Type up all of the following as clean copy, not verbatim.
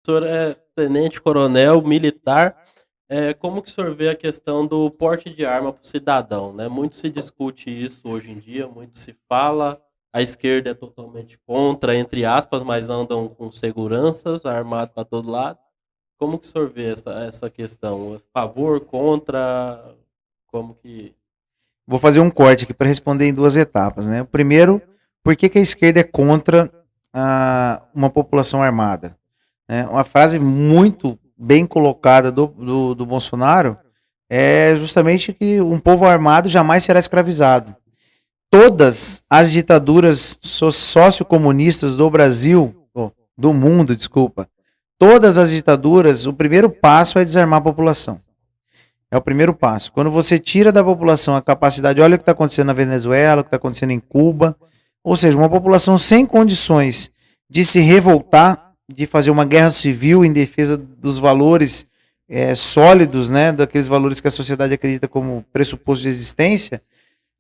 O senhor é tenente-coronel militar. Como que o senhor vê a questão do porte de arma para o cidadão, né? Muito se discute isso hoje em dia, muito se fala. A esquerda é totalmente contra, entre aspas, mas andam com seguranças, armados para todo lado. Como que o senhor vê essa questão? Favor, contra? Como que... Vou fazer um corte aqui para responder em duas etapas, né? O primeiro, por que a esquerda é contra uma população armada? Uma frase muito bem colocada do Bolsonaro é justamente que um povo armado jamais será escravizado. Todas as ditaduras sociocomunistas do Brasil, do mundo, desculpa, todas as ditaduras, o primeiro passo é desarmar a população. É o primeiro passo. Quando você tira da população a capacidade, olha o que está acontecendo na Venezuela, o que está acontecendo em Cuba, ou seja, uma população sem condições de se revoltar, de fazer uma guerra civil em defesa dos valores sólidos, né, daqueles valores que a sociedade acredita como pressuposto de existência,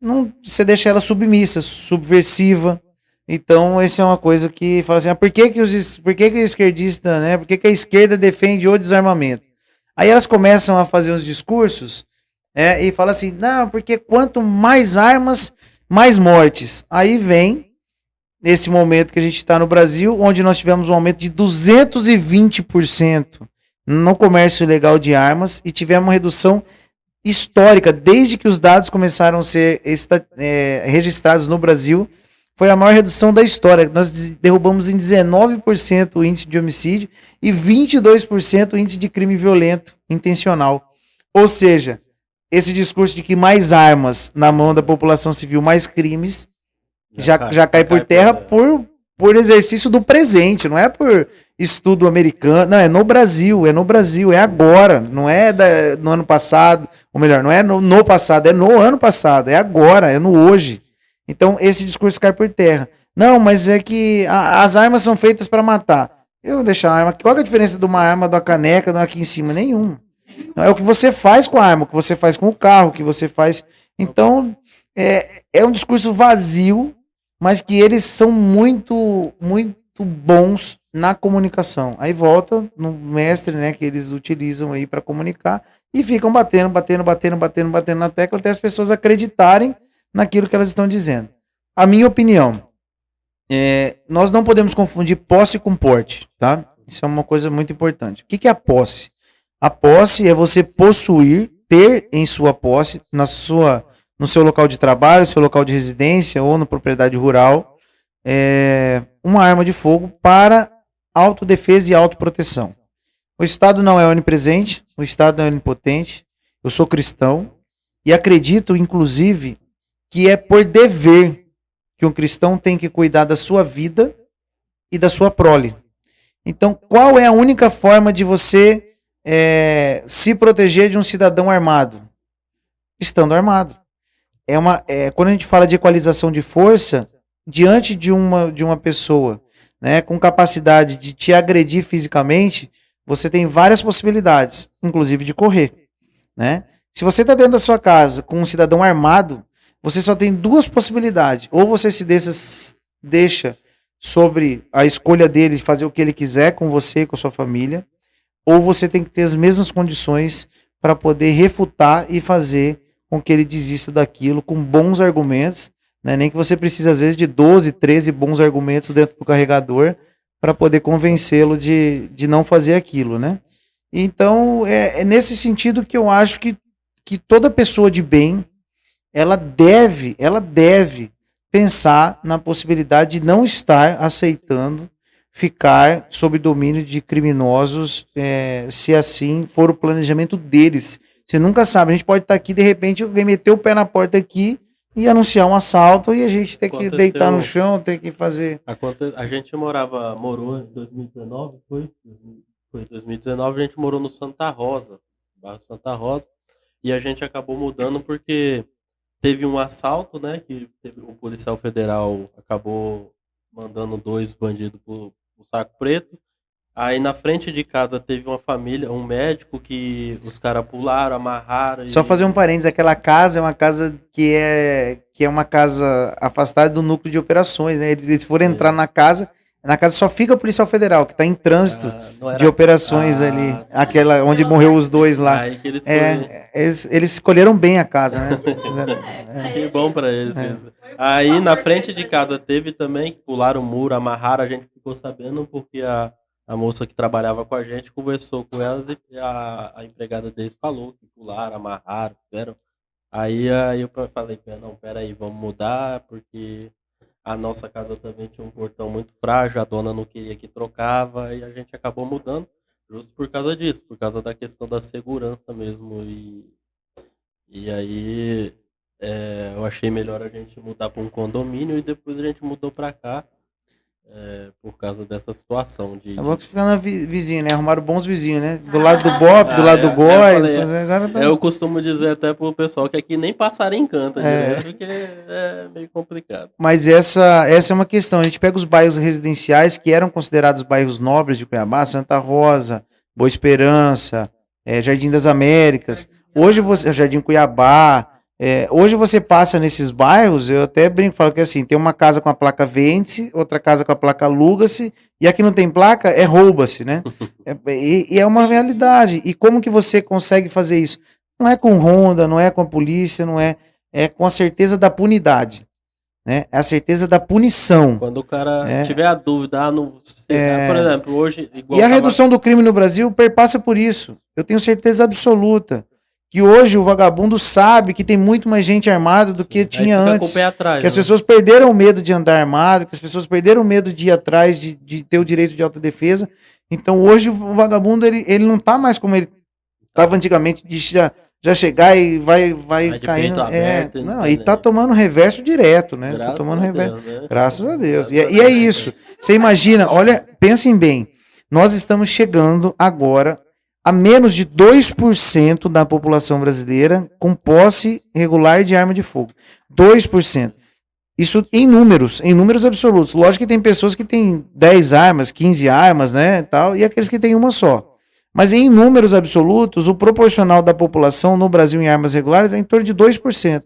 não, você deixa ela submissa, subversiva. Então, essa é uma coisa que fala assim, por que o esquerdista, né, por que a esquerda defende o desarmamento? Aí elas começam a fazer uns discursos e falam assim, não, porque quanto mais armas, mais mortes. Aí vem esse momento que a gente está no Brasil, onde nós tivemos um aumento de 220% no comércio ilegal de armas e tivemos uma redução histórica, desde que os dados começaram a ser registrados no Brasil, foi a maior redução da história. Nós derrubamos em 19% o índice de homicídio e 22% o índice de crime violento intencional. Ou seja, esse discurso de que mais armas na mão da população civil, mais crimes, já cai por terra por exercício do presente, não é por estudo americano, não, é no Brasil, é agora, não é no ano passado, ou melhor, não é no passado, é no ano passado, é agora, é no hoje. Então, esse discurso cai por terra. Não, mas é que as armas são feitas para matar. Eu vou deixar a arma. Qual é a diferença de uma arma, da caneca, de uma aqui em cima? Nenhum. É o que você faz com a arma, o que você faz com o carro, o que você faz. Então, é um discurso vazio, mas que eles são muito, muito bons na comunicação. Aí volta no mestre, né, que eles utilizam aí para comunicar e ficam batendo na tecla até as pessoas acreditarem naquilo que elas estão dizendo. A minha opinião, nós não podemos confundir posse com porte, tá? Isso é uma coisa muito importante. O que é a posse? A posse é você possuir, ter em sua posse, no seu local de trabalho, seu local de residência ou na propriedade rural, uma arma de fogo para autodefesa e autoproteção. O Estado não é onipresente, o Estado não é onipotente, eu sou cristão e acredito, inclusive, que é por dever que um cristão tem que cuidar da sua vida e da sua prole. Então, qual é a única forma de você se proteger de um cidadão armado? Estando armado. Quando a gente fala de equalização de força, diante de uma pessoa, né, com capacidade de te agredir fisicamente, você tem várias possibilidades, inclusive de correr. Né? Se você está dentro da sua casa com um cidadão armado, você só tem duas possibilidades. Ou você se deixa sobre a escolha dele fazer o que ele quiser com você e com a sua família, ou você tem que ter as mesmas condições para poder refutar e fazer com que ele desista daquilo com bons argumentos, né? Nem que você precise às vezes de 12, 13 bons argumentos dentro do carregador para poder convencê-lo de não fazer aquilo, né? Então, é nesse sentido que eu acho que toda pessoa de bem, ela deve pensar na possibilidade de não estar aceitando ficar sob domínio de criminosos, se assim for o planejamento deles. Você nunca sabe, a gente pode estar aqui, de repente, alguém meter o pé na porta aqui e anunciar um assalto e a gente ter que deitar no chão, ter que fazer... A gente morou em 2019, foi 2019, a gente morou no Santa Rosa, bairro Santa Rosa, e a gente acabou mudando porque teve um assalto, né, que o policial federal acabou mandando 2 bandidos pro saco preto. Aí na frente de casa teve uma família, um médico que os caras pularam, amarraram. Só fazer um parênteses, aquela casa é uma casa que é uma casa afastada do núcleo de operações, né? Eles foram entrar na casa, Na casa só fica o policial federal, que está em trânsito Não era... de operações ali. sim. Aquela onde morreu os dois lá. Aí que eles Eles escolheram bem a casa, né? Que bom pra eles isso. Aí na frente de casa teve também que pularam o muro, amarraram, a gente ficou sabendo porque a moça que trabalhava com a gente conversou com elas e a empregada deles falou que pularam, amarraram, fizeram. Aí eu falei, não, peraí, vamos mudar, porque a nossa casa também tinha um portão muito frágil, a dona não queria que trocava, e a gente acabou mudando, justo por causa disso, por causa da questão da segurança mesmo. E aí eu achei melhor a gente mudar para um condomínio e depois a gente mudou para cá. Por causa dessa situação É bom que você fica na vizinha, né? Arrumaram bons vizinhos, né? Do lado do Bop, do lado do Goi. Agora eu costumo dizer até pro pessoal que aqui nem passarinho encanta direto, porque é meio complicado. Mas essa é uma questão. A gente pega os bairros residenciais que eram considerados bairros nobres de Cuiabá, Santa Rosa, Boa Esperança, Jardim das Américas. Hoje você, Jardim Cuiabá. Hoje você passa nesses bairros, eu até brinco, falo que assim, tem uma casa com a placa vende-se, outra casa com a placa aluga-se, e aqui não tem placa, rouba-se, né? E é uma realidade. E como que você consegue fazer isso? Não é com ronda, não é com a polícia, não é com a certeza da punidade, né? É a certeza da punição. Quando o cara tiver a dúvida, por exemplo, hoje... E a redução do crime no Brasil perpassa por isso. Eu tenho certeza absoluta que hoje o vagabundo sabe que tem muito mais gente armada do que tinha antes. Com o pé atrás, que as pessoas perderam o medo de andar armado, que as pessoas perderam o medo de ir atrás, de ter o direito de autodefesa. Então hoje o vagabundo ele não tá mais como ele estava antigamente, de já chegar e vai caindo. Aberto, não, e tá tomando reverso direto, né? Tá tomando reverso. Né? Graças a Deus. E é isso. Você imagina, olha, pensem bem. Nós estamos chegando agora a menos de 2% da população brasileira com posse regular de arma de fogo. 2%. Isso em números absolutos. Lógico que tem pessoas que têm 10 armas, 15 armas, né, tal, e aqueles que têm uma só. Mas em números absolutos, o proporcional da população no Brasil em armas regulares é em torno de 2%.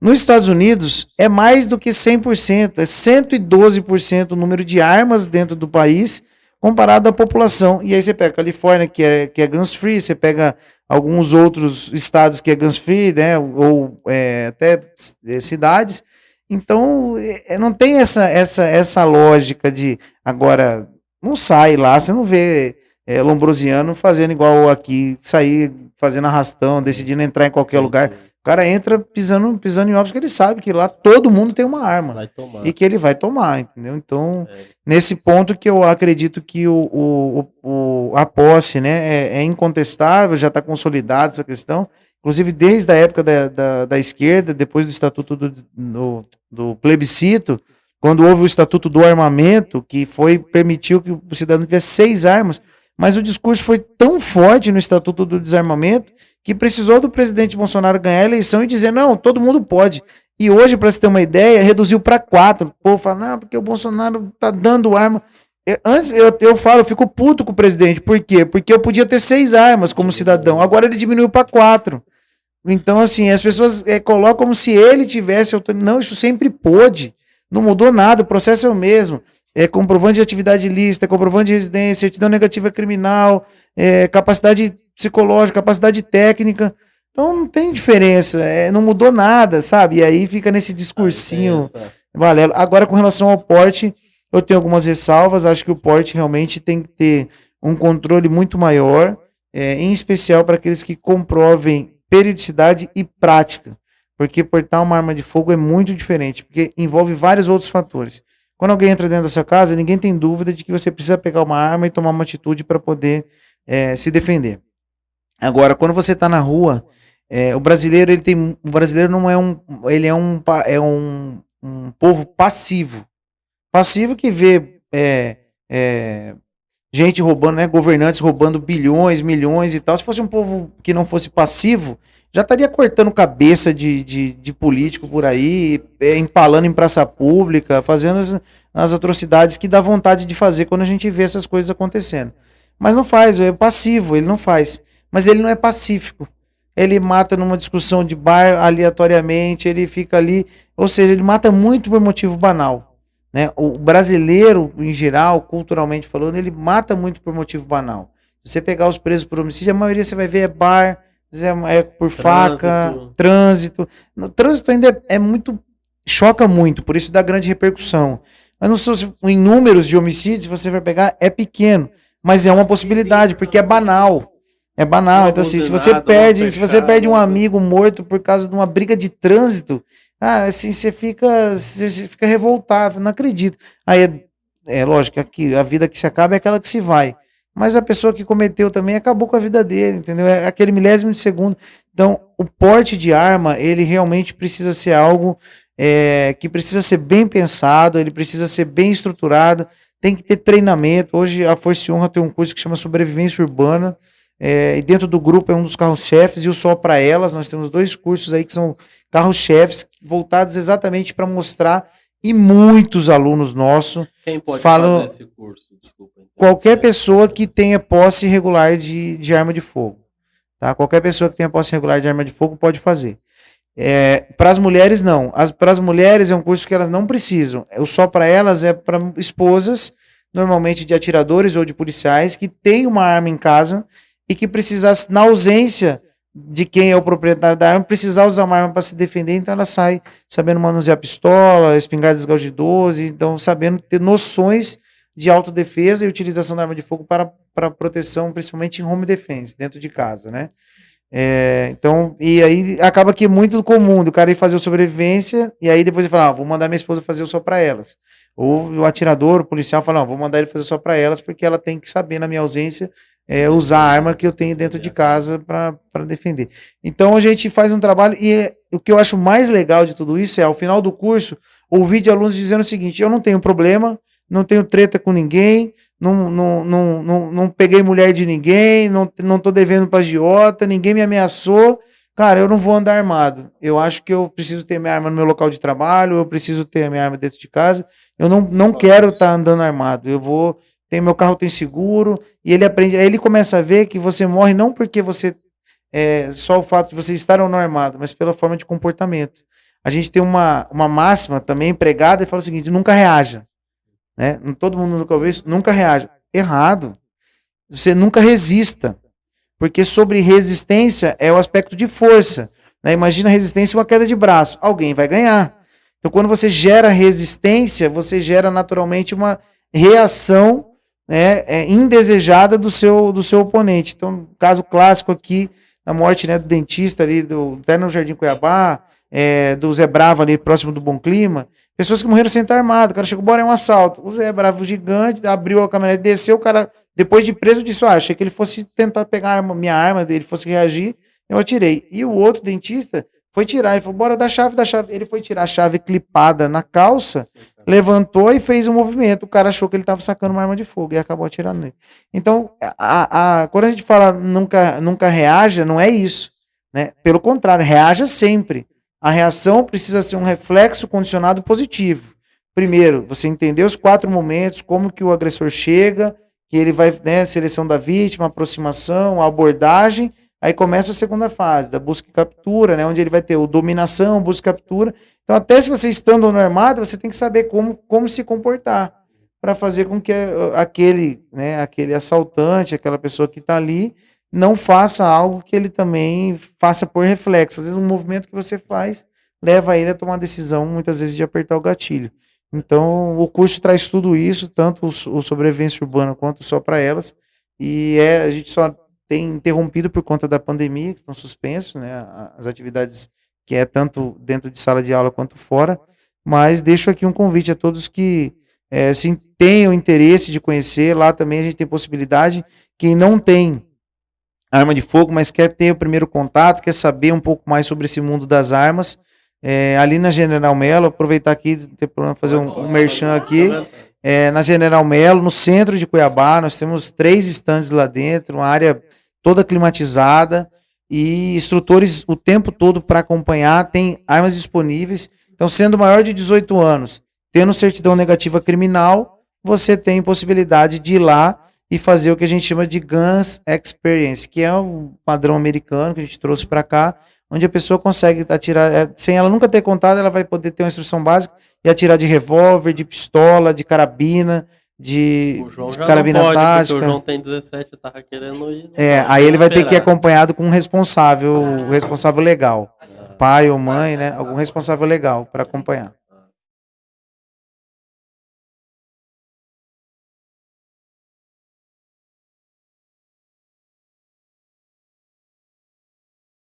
Nos Estados Unidos, é mais do que 100%, é 112% o número de armas dentro do país, comparado à população. E aí você pega a Califórnia, que é guns free, você pega alguns outros estados que é guns free, né, ou até cidades. Então, não tem essa lógica de, agora, não sai lá, você não vê lombrosiano fazendo igual aqui, sair fazendo arrastão, decidindo entrar em qualquer lugar. O cara entra pisando em ovos que ele sabe que lá todo mundo tem uma arma e que ele vai tomar, entendeu? Então, nesse ponto que eu acredito que a posse, né, é incontestável, já está consolidada essa questão, inclusive desde a época da esquerda, depois do Estatuto do Plebiscito, quando houve o Estatuto do Armamento, que permitiu que o cidadão tivesse 6 armas, mas o discurso foi tão forte no Estatuto do Desarmamento que precisou do presidente Bolsonaro ganhar a eleição e dizer, não, todo mundo pode. E hoje, para você ter uma ideia, reduziu para 4. O povo fala, não, porque o Bolsonaro tá dando arma. Eu fico puto com o presidente. Por quê? Porque eu podia ter 6 armas como cidadão. Agora ele diminuiu para 4. Então, assim, as pessoas colocam como se ele tivesse autoridade. Não, isso sempre pôde. Não mudou nada, o processo é o mesmo. Comprovante de atividade ilícita, comprovante de residência, certidão negativa criminal, capacidade psicológica, capacidade técnica. Então não tem diferença, não mudou nada, sabe? E aí fica nesse discursinho. Valeu. Agora, com relação ao porte, eu tenho algumas ressalvas. Acho que o porte realmente tem que ter um controle muito maior, em especial para aqueles que comprovem periodicidade e prática. Porque portar uma arma de fogo é muito diferente, porque envolve vários outros fatores. Quando alguém entra dentro da sua casa, ninguém tem dúvida de que você precisa pegar uma arma e tomar uma atitude para poder se defender. Agora, quando você está na rua, o brasileiro não é ele é um povo passivo. Passivo que vê gente roubando, né, governantes roubando bilhões, milhões e tal. Se fosse um povo que não fosse passivo, já estaria cortando cabeça de político por aí, empalando em praça pública, fazendo as atrocidades que dá vontade de fazer quando a gente vê essas coisas acontecendo. Mas não faz, é passivo, ele não faz. Mas ele não é pacífico. Ele mata numa discussão de bar aleatoriamente, ele fica ali, ou seja, ele mata muito por motivo banal. né? O brasileiro, em geral, culturalmente falando, ele mata muito por motivo banal. Se você pegar os presos por homicídio, a maioria você vai ver é bar, é por faca, trânsito. No trânsito ainda é muito, choca muito, por isso dá grande repercussão. Mas não sei, em números de homicídios, você vai pegar, é pequeno, mas é uma possibilidade, porque é banal. É banal. Então, assim, se você perde um amigo morto por causa de uma briga de trânsito, assim, você fica revoltado, não acredito. Aí é lógico que a vida que se acaba é aquela que se vai. Mas a pessoa que cometeu também acabou com a vida dele, entendeu? É aquele milésimo de segundo. Então, o porte de arma, ele realmente precisa ser algo que precisa ser bem pensado, ele precisa ser bem estruturado, tem que ter treinamento. Hoje a Força e Honra tem um curso que chama Sobrevivência Urbana, e dentro do grupo é um dos carros-chefes, e o Só Pra Elas, nós temos 2 cursos aí que são carros-chefes, voltados exatamente para mostrar, e muitos alunos nossos Quem pode falam, fazer esse curso? Desculpa. Qualquer pessoa que tenha posse regular de arma de fogo. Tá? Qualquer pessoa que tenha posse regular de arma de fogo pode fazer. Para as mulheres, não. Para as mulheres é um curso que elas não precisam. O Só Para Elas é para esposas, normalmente de atiradores ou de policiais, que têm uma arma em casa e que precisasse, na ausência de quem é o proprietário da arma, precisar usar uma arma para se defender, então ela sai sabendo manusear pistola, espingarda de esgalde 12, então sabendo ter noções de autodefesa e utilização da arma de fogo para proteção, principalmente em home defense, dentro de casa, né? Então, e aí acaba que é muito comum do cara ir fazer o sobrevivência, e aí depois ele fala, vou mandar minha esposa fazer o Só Pra Elas. Ou o atirador, o policial fala, vou mandar ele fazer Só Pra Elas, porque ela tem que saber, na minha ausência, usar a arma que eu tenho dentro de casa para defender. Então a gente faz um trabalho, e o que eu acho mais legal de tudo isso ao final do curso, ouvir de alunos dizendo o seguinte, eu não tenho problema, não tenho treta com ninguém, não peguei mulher de ninguém, não tô devendo para agiota, ninguém me ameaçou, cara, eu não vou andar armado. Eu acho que eu preciso ter minha arma no meu local de trabalho, eu preciso ter a minha arma dentro de casa, eu não quero estar andando armado, meu carro tem seguro, e ele aprende, aí ele começa a ver que você morre não porque você, só o fato de você estar ou não armado, mas pela forma de comportamento. A gente tem uma máxima também empregada e fala o seguinte, nunca reaja. Né? Todo mundo nunca ouviu isso, nunca reaja. Errado. Você nunca resista. Porque sobre resistência é o aspecto de força. Né? Imagina a resistência e uma queda de braço. Alguém vai ganhar. Então, quando você gera resistência, você gera naturalmente uma reação, né, indesejada do seu oponente. Então, caso clássico aqui, a morte, né, do dentista ali, até no Jardim Cuiabá, do Zé Bravo ali, próximo do Bom Clima, pessoas que morreram sem estar armado. O cara chegou, bora, é um assalto. O Zé Bravo gigante, abriu a caminhonete, desceu, o cara, depois de preso, disse, achei que ele fosse tentar pegar minha arma, ele fosse reagir, eu atirei. E o outro dentista foi tirar, ele falou, bora, dá a chave. Ele foi tirar a chave clipada na calça, levantou e fez um movimento. O cara achou que ele estava sacando uma arma de fogo e acabou atirando nele. Então, quando a gente fala nunca reaja, não é isso. Né? Pelo contrário, reaja sempre. A reação precisa ser um reflexo condicionado positivo. Primeiro, você entender os 4 momentos, como que o agressor chega, que ele vai, né, seleção da vítima, aproximação, abordagem, aí começa a segunda fase, da busca e captura, né, onde ele vai ter o dominação, busca e captura. Então, até se você estando no armado, você tem que saber como se comportar, para fazer com que aquele assaltante, aquela pessoa que está ali, não faça algo que ele também faça por reflexo. Às vezes um movimento que você faz leva ele a tomar a decisão, muitas vezes, de apertar o gatilho. Então, o curso traz tudo isso, tanto o Sobrevivência Urbana quanto Só Para Elas, e a gente só tem interrompido por conta da pandemia, que estão suspensos, né, as atividades que é tanto dentro de sala de aula quanto fora, mas deixo aqui um convite a todos que se tenham interesse de conhecer, lá também a gente tem possibilidade, quem não tem arma de fogo, mas quer ter o primeiro contato, quer saber um pouco mais sobre esse mundo das armas, ali na General Melo, aproveitar aqui, não tem problema fazer um merchan aqui, na General Melo, no centro de Cuiabá, nós temos 3 estandes lá dentro, uma área toda climatizada, e instrutores o tempo todo para acompanhar, tem armas disponíveis, então sendo maior de 18 anos, tendo certidão negativa criminal, você tem possibilidade de ir lá e fazer o que a gente chama de Guns Experience, que é um padrão americano que a gente trouxe para cá, onde a pessoa consegue atirar, sem ela nunca ter contado, ela vai poder ter uma instrução básica e atirar de revólver, de pistola, de carabina, de O João já carabina não pode, porque tática. o João tem 17 e tava querendo ir. Aí ele vai ter que ir acompanhado com um responsável legal. Pai ou mãe, né? Algum responsável legal para acompanhar.